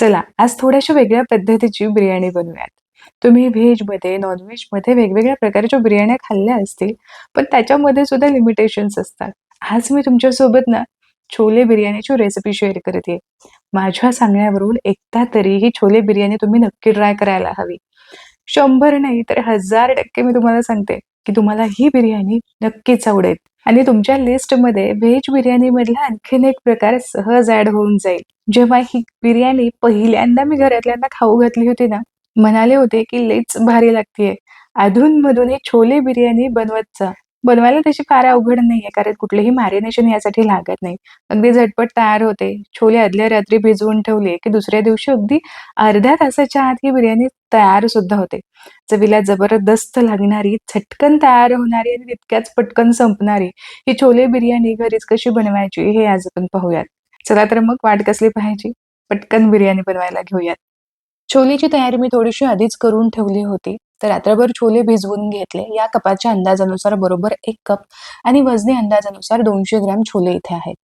चला, आज थोड्याशा वेगळ्या पद्धतीची बिर्याणी बनवूयात. तुम्ही व्हेजमध्ये, नॉन-व्हेजमध्ये वेगवेगळ्या प्रकारच्या बिर्याण्या खाल्ल्या असतील, पण त्याच्यामध्ये सुद्धा लिमिटेशन्स असतात. आज मी तुमच्यासोबत ना, छोले बिर्याणीची रेसिपी शेअर करते. माझ्या सांगण्यावरून एकदा तरी ही छोले बिर्याणी तुम्ही नक्की ट्राय करायला हवी. 100 नाही तर 1000% मी तुम्हाला सांगते, की तुम्हाला ही बिर्याणी नक्कीच आवडेल. आणि तुमच्या लिस्टमध्ये व्हेज बिर्याणीमधला आणखीन एक प्रकार सहज ॲड होऊन जाईल. जेव्हा ही बिर्याणी पहिल्यांदा मी घरातल्यांना खाऊ घातली होती ना, म्हणाले होते की लईच भारी लागतीये. अधून-मधून ही छोले बिर्याणी बनवत जा. बनवायला तशी फार अवघड नाहीये, कारण कुठलेही मॅरिनेशन यासाठी लागत नाही. अगदी झटपट तयार होते. छोले आदल्या रात्री भिजवून ठेवले, की दुसऱ्या दिवशी अगदी अर्ध्या तासाच्या आत ही बिर्याणी तयार सुद्धा होते. चवीला जबरदस्त लागणारी, झटकन तयार होणारी आणि तितक्याच पटकन संपणारी ही छोले बिर्याणी घरीच कशी बनवायची हे आज आपण पाहूयात. चला तर मग वाट कसली पाहायची? पटकन बिर्याणी बनवायला घेऊयात. छोलेची तयारी मी थोडीशी आधीच करून ठेवली होती. तर रात्रभर छोले भिजवून घेतले. या कपाच्या अंदाजानुसार बरोबर 1 कप आणि वजनी अंदाजानुसार 200 ग्रॅम छोले इथे आहेत.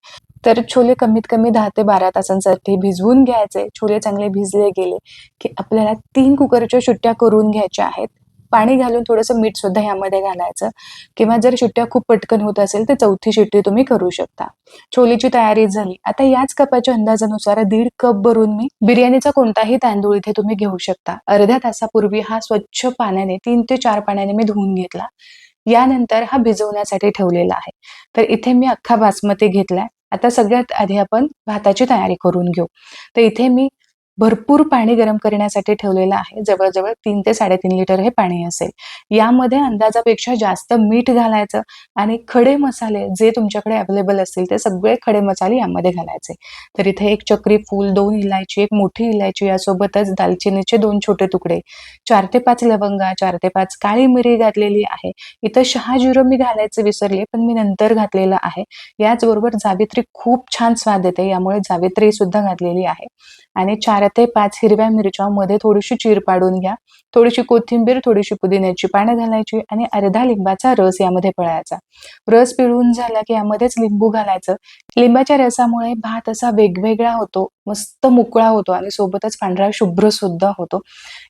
तर छोले कमीत कमी 10 ते 12 तासांसाठी भिजवून घ्यायचे. छोले चांगले भिजले गेले, की आपल्याला 3 कुकरच्या शिट्ट्या करून घ्यायच्या आहेत. पाणी घालून थोडंसं मीठ सुद्धा यामध्ये घालायचं किंवा जर शिट्ट्या खूप पटकन होत असेल, तर 4थी शिट्टी तुम्ही करू शकता. छोलेची तयारी झाली. आता याच कपाच्या अंदाजानुसार 1.5 कप भरून मी बिर्याणीचा कोणताही तांदूळ इथे तुम्ही घेऊ शकता. अर्ध्या तासापूर्वी हा स्वच्छ पाण्याने 3 ते 4 पाण्याने मी धुवून घेतला. यानंतर हा भिजवण्यासाठी ठेवलेला आहे. तर इथे मी अख्खा बासमती घेतलाय. आता सगळ्यात आधी आपण भाताची तयारी करून घेऊ. तर इथे मी भरपूर पाणी गरम करण्यासाठी ठेवलेलं आहे. जवळ-जवळ 3 ते 3.5 लिटर हे पाणी असेल. यामध्ये अंदाजापेक्षा जास्त मीठ घालायचं आणि खडे मसाले जे तुमच्याकडे अवेलेबल असतील ते सगळे खडे मसाले यामध्ये घालायचे. तर इथे 1 चक्री फूल, 2 इलायची, 1 मोठी इलायची यासोबतच दालचिनीचे 2 छोटे तुकडे, 4 ते 5 लवंगा, 4 ते 5 काळी मिरी घातलेली आहे. इथं शहाजिरं मी घालायचं विसरले, पण मी नंतर घातलेलं आहे. याचबरोबर जावित्री खूप छान स्वाद येते, यामुळे जावित्री सुद्धा घातलेली आहे. आणि 4 ते 5 हिरव्या मिरच्या मध्ये थोडीशी चीर पाडून घ्या. थोडीशी कोथिंबीर, थोडीशी पुदिन्याची पानं घालायची आणि अर्धा लिंबाचा रस यामध्ये पिळायचा. रस पिळून झाला की यामध्येच लिंबू घालायचं. लिंबाच्या रसामुळे भात असा वेगवेगळा होतो, मस्त मोकळा होतो आणि सोबतच पांढरा शुभ्र सुद्धा होतो.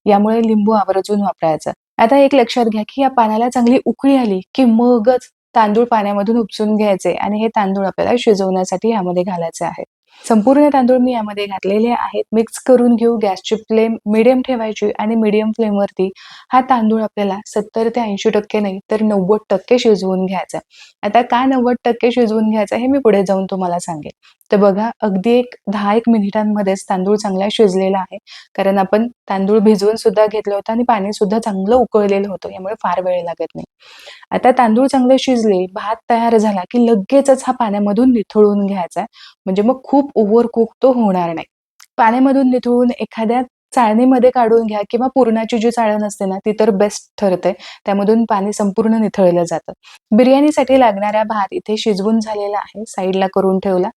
यामुळे लिंबू आवर्जून वापरायचा. आता एक लक्षात घ्या, की या पाण्याला चांगली उकळी आली, की मगच तांदूळ पाण्यामधून उपसून घ्यायचे आणि हे तांदूळ आपल्याला शिजवण्यासाठी यामध्ये घालायचे आहेत. संपूर्ण तांदूळ मी यामध्ये घातलेले आहेत. मिक्स करून घेऊ. गॅसची फ्लेम मीडियम ठेवायची आणि मीडियम फ्लेमवरती हा तांदूळ आपल्याला 70 ते 80% नाही तर 90% शिजवून घ्यायचा. आता का 90% शिजवून घ्यायचा हे मी पुढे जाऊन तुम्हाला सांगेन. तर बघा अगदी एक 10-1 मिनिटांमध्येच तांदूळ चांगला शिजलेला आहे. कारण आपण तांदूळ भिजवून सुद्धा घेतलं होतं आणि पाणी सुद्धा चांगलं उकळलेलं होतं. यामुळे फार वेळ लागत नाही. आता तांदूळ चांगले शिजले, भात तयार झाला, की लगेचच हा पाण्यामधून निथळून घ्यायचा. म्हणजे मग खूप ओव्हर कुक तो होणार नाही. पाण्यामधून निथळून एखाद्या चाळणीमध्ये काढून घ्या किंवा पुरणाची जी चाळण असते ना, ती तर बेस्ट ठरते. त्यामधून पाणी संपूर्ण निथळलं जातं. बिर्याणीसाठी लागणारा भात इथे शिजवून झालेला आहे, साईडला करून ठेवला.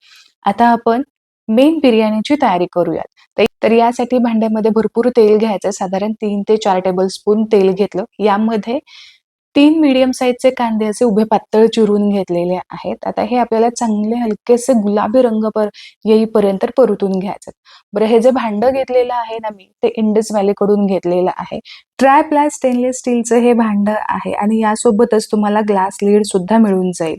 आता आपण मेन बिर्याणीची तयारी करूयात. तर यासाठी भांड्यामध्ये भरपूर तेल घ्यायचं. साधारण 3 ते 4 टेबलस्पून तेल घेतलं. यामध्ये 3 मीडियम साइजचे कांदे असे उभे पातळ चिरून घेतलेले आहेत. आता हे आपल्याला चांगले हलकेसे गुलाबी रंग येईपर्यंत परतून घ्यायचं. बरं हे जे भांडं घेतलेलं आहे ना मी, ते इंडस व्हॅलीकडून घेतलेलं आहे. ट्राय प्लास स्टेनलेस स्टीलचं हे भांडं आहे आणि यासोबतच तुम्हाला ग्लास लीड सुद्धा मिळून जाईल.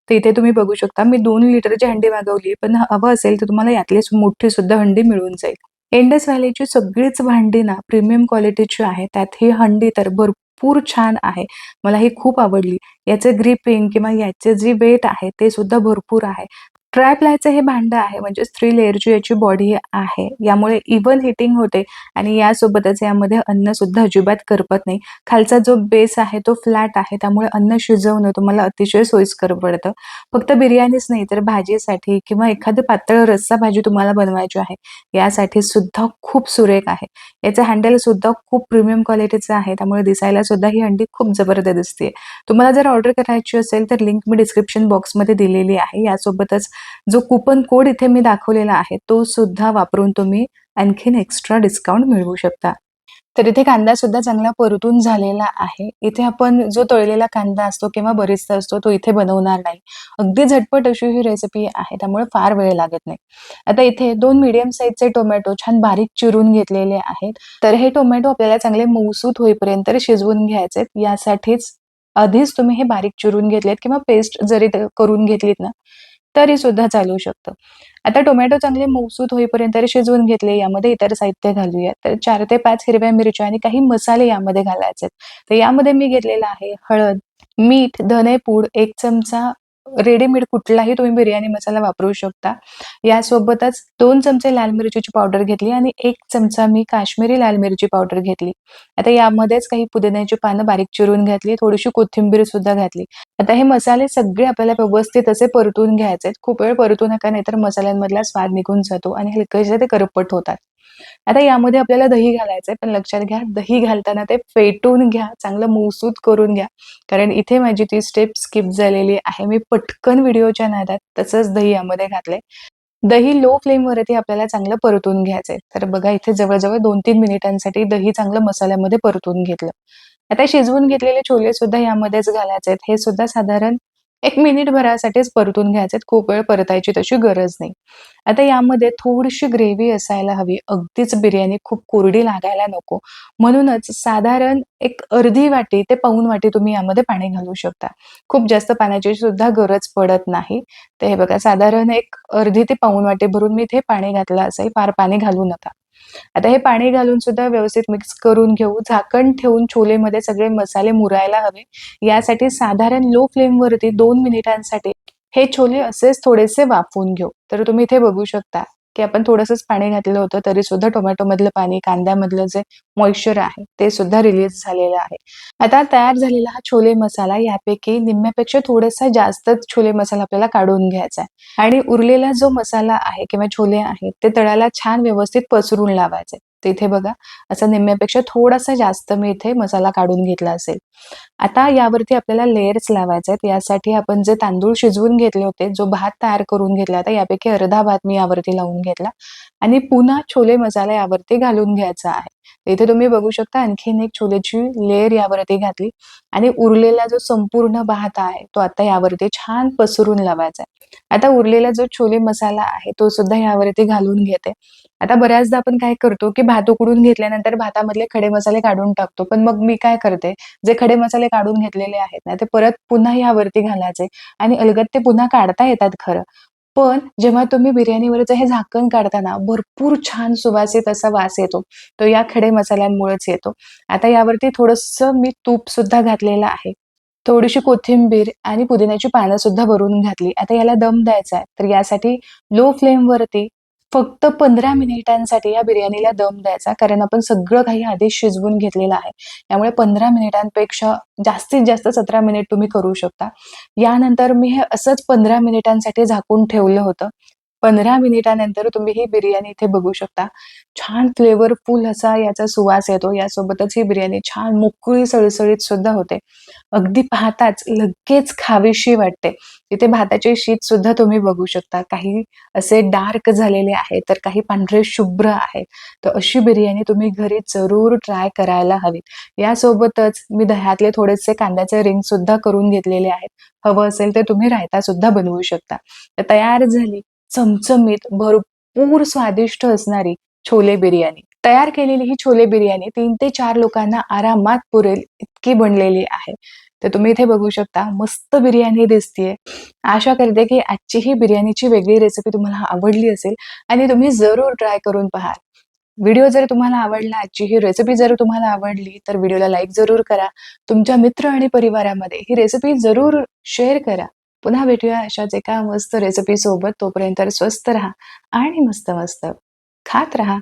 तर इथे तुम्ही बघू शकता मी 2 लिटरची हंडी मागवली, पण हवं असेल तर तुम्हाला यातली मोठी सुद्धा हंडी मिळून जाईल. इंडस व्हॅलीची सगळीच भांडी ना प्रीमियम क्वालिटीची आहे. त्यात ही हंडी तर भरपूर छान आहे. मला ही खूप आवडली. याचं ग्रिपिंग किंवा याचे जे वेट आहे ते सुद्धा भरपूर आहे. ट्राय प्लायचं हे भांडं आहे म्हणजे 3 लेयरची याची बॉडी आहे. यामुळे इव्हन हिटिंग होते आणि यासोबतच यामध्ये अन्न सुद्धा अजिबात करपत नाही. खालचा जो बेस आहे तो फ्लॅट आहे. त्यामुळे अन्न शिजवणं तुम्हाला अतिशय सोयीस्कर पडतं. फक्त बिर्याणीच नाही तर भाजीसाठी किंवा एखादी पातळ रस्सा भाजी तुम्हाला बनवायची आहे, यासाठी सुद्धा खूप सुरेख आहे. याचं हँडल सुद्धा खूप प्रीमियम क्वालिटीचं आहे. त्यामुळे दिसायला सुद्धा ही हंडी खूप जबरदस्त दिसते. तुम्हाला जर ऑर्डर करायची असेल तर लिंक मी डिस्क्रिप्शन बॉक्समध्ये दिलेली आहे. यासोबतच जो कूपन कोड इथे मी दाखवलेला आहे तो सुद्धा वापरून तुम्ही आणखीन एक्स्ट्रा डिस्काउंट मिळवू शकता. तर इथे कांदा सुद्धा चांगला परतून झालेला आहे. इथे आपण जो तळलेला कांदा असतो किंवा बरिस्ता असतो तो इथे बनवणार नाही. अगदी झटपट अशी ही रेसिपी आहे, त्यामुळे फार वेळ लागत नाही. आता इथे 2 मीडियम साइजचे टोमॅटो छान बारीक चिरून घेतलेले आहेत. तर हे टोमॅटो आपल्याला चांगले मऊसूत होईपर्यंत शिजवून घ्यायचेत. यासाठीच आधीच तुम्ही हे बारीक चिरून घेतलेत किंवा पेस्ट जरी करून घेतलीत ना, तरी सुद्धा चालू शकतं. आता टोमॅटो चांगले मऊसूत होईपर्यंत शिजवून घेतले. यामध्ये इतर साहित्य घालूया. तर 4 ते 5 हिरव्या मिरच्या आणि काही मसाले यामध्ये घालायचे आहेत. तर यामध्ये मी घेतलेला आहे हळद, मीठ, धनेपूड, 1 चमचा रेडीमेड कुठलाही तुम्ही बिर्याणी मसाला वापरू शकता. यासोबतच 2 चमचे लाल मिरचीची पावडर घेतली आणि 1 चमचा मी काश्मीरी लाल मिरची पावडर घेतली. आता यामध्येच काही पुदिन्याची पानं बारीक चिरून घातली, थोडीशी कोथिंबीर सुद्धा घातली. आता हे मसाले सगळे आपल्याला व्यवस्थित असे परतून घ्यायचे आहेत. खूप वेळ परतू नका, नाहीतर मसाल्यांमधला स्वाद निघून जातो आणि हलकेसे ते करपट होतात. आता यामध्ये आपल्याला दही घालायचंय, पण लक्षात घ्या दही घालताना ते फेटून घ्या, चांगलं मऊसूत करून घ्या. कारण इथे माझी ती स्टेप स्किप झालेली आहे. मी पटकन व्हिडिओच्या नादात तसंच दही यामध्ये घातलंय. दही लो फ्लेमवरती आपल्याला चांगलं परतून घ्यायचंय. तर बघा इथे जवळ-जवळ 2-3 मिनिटांसाठी दही चांगलं मसाल्यामध्ये परतून घेतलं. आता शिजवून घेतलेले छोले सुद्धा यामध्येच घालायचे आहेत. हे सुद्धा साधारण 1 मिनिटभरासाठीच परतून घ्यायचे आहेत. खूप वेळ परतायची तशी गरज नाही. आता यामध्ये थोडीशी ग्रेव्ही असायला हवी. अगदीच बिर्याणी खूप कोरडी लागायला नको. म्हणूनच साधारण एक अर्धी वाटी ते पाऊण वाटी तुम्ही यामध्ये पाणी घालू शकता. खूप जास्त पाण्याची सुद्धा गरज पडत नाही. तर हे बघा साधारण एक अर्धी ते पाऊण वाटी भरून मी इथे पाणी घातलं असेल. फार पाणी घालू नका. आता हे पाणी घालून सुद्धा व्यवस्थित मिक्स करून घेऊ. झाकण ठेवून छोलेमध्ये सगळे मसाले मुरायला हवे. यासाठी साधारण लो फ्लेमवरती 2 मिनिटांसाठी हे छोले असेच थोडेसे वाफवून घेऊ. तर तुम्ही इथे बघू शकता, की आपण थोडंसंच पाणी घातलं होतं, तरी सुद्धा टोमॅटोमधलं पाणी, कांद्यामधलं जे मॉइश्चर आहे, ते सुद्धा रिलीज झालेलं आहे. आता तयार झालेला हा छोले मसाला यापैकी निम्म्यापेक्षा थोडासा जास्तच छोले मसाला आपल्याला काढून घ्यायचा आहे आणि उरलेला जो मसाला आहे किंवा छोले आहेत, ते तळाला छान व्यवस्थित पसरून लावायचे. तर इथे बघा, असं निम्म्यापेक्षा थोडासा जास्त मी इथे मसाला काढून घेतला असेल. आता यावरती आपल्याला लेयर्स लावायचे आहेत. यासाठी आपण जे तांदूळ शिजवून घेतले होते, जो भात तयार करून घेतला होता, यापैकी अर्धा भात मी यावरती लावून घेतला आणि पुन्हा छोले मसाला यावरती घालून घ्यायचा आहे. इथे तुम्ही बघू शकता आणखीन एक छोलेची लेयर यावरती घातली आणि उरलेला जो संपूर्ण भात आहे, तो आता यावरती छान पसरून लावायचा आहे. आता उरलेला जो छोले मसाला आहे, तो सुद्धा यावरती घालून घेते. आता बऱ्याचदा आपण काय करतो, की भात उकडून घेतल्यानंतर भातामधले खडे मसाले काढून टाकतो. पण मग मी काय करते, जे खडे मसाले काढून घेतलेले आहेत ना, ते परत पुन्हा यावरती घालायचे आणि अलगद ते पुन्हा काढता येतात खरं. पण जेव्हा तुम्ही बिर्याणीवरचं हे झाकण काढताना भरपूर छान सुवासिक असा वास येतो. तो या खडे मसाल्यांमुळेच येतो. आता यावरती थोडंसं मी तूप सुद्धा घातलेलं आहे. थोडीशी कोथिंबीर आणि पुदिन्याची पानं सुद्धा वरून घातली. आता याला दम द्यायचा आहे. तर यासाठी लो फ्लेमवरती फक्त 15 मिनिटांसाठी या बिर्याणीला दम द्यायचा. कारण आपण सगळं काही आधीच शिजवून घेतलेलं आहे. त्यामुळे 15 मिनिटांपेक्षा जास्तीत जास्त 17 मिनिट तुम्ही करू शकता. यानंतर मी हे असंच 15 मिनिटांसाठी झाकून ठेवलं होतं. 15 मिनिटानंतर तुम्ही ही बिर्याणी इथे बघू शकता. छान फ्लेवरफुल असा याचा सुवास येतो. यासोबतच ही बिर्याणी छान मोकळी सळसळीत सुद्धा होते. अगदी पाहताच लगेच खावीशी वाटते. तिथे भाताचे शीत सुद्धा तुम्ही बघू शकता. काही असे डार्क झालेले आहेत, तर काही पांढरे शुभ्र आहेत. तर अशी बिर्याणी तुम्ही घरी जरूर ट्राय करायला हवी. यासोबतच मी दह्यातले थोडेसे कांद्याचे रिंग सुद्धा करून घेतलेले आहेत. हवं असेल तर तुम्ही रायता सुद्धा बनवू शकता. तर तयार झाली चमचमीत, भरपूर स्वादिष्ट असणारी छोले बिर्याणी. तयार केलेली ही छोले बिर्याणी 3 ते 4 लोकांना आरामात पुरेल इतकी बनलेली आहे. तर तुम्ही इथे बघू शकता मस्त बिर्याणी दिसतीये. आशा करते की आजची ही बिर्याणीची वेगळी रेसिपी तुम्हाला आवडली असेल आणि तुम्ही जरूर ट्राय करून पहा. व्हिडिओ जर तुम्हाला आवडला, आजची ही रेसिपी जर तुम्हाला आवडली, तर व्हिडिओला लाईक जरूर करा. तुमच्या मित्र आणि परिवारामध्ये ही रेसिपी जरूर शेअर करा. पुन्हा भेटूया अशाच एका मस्त रेसिपी सोबत. तोपर्यंत स्वस्त राहा आणि मस्त-मस्त खात राहा.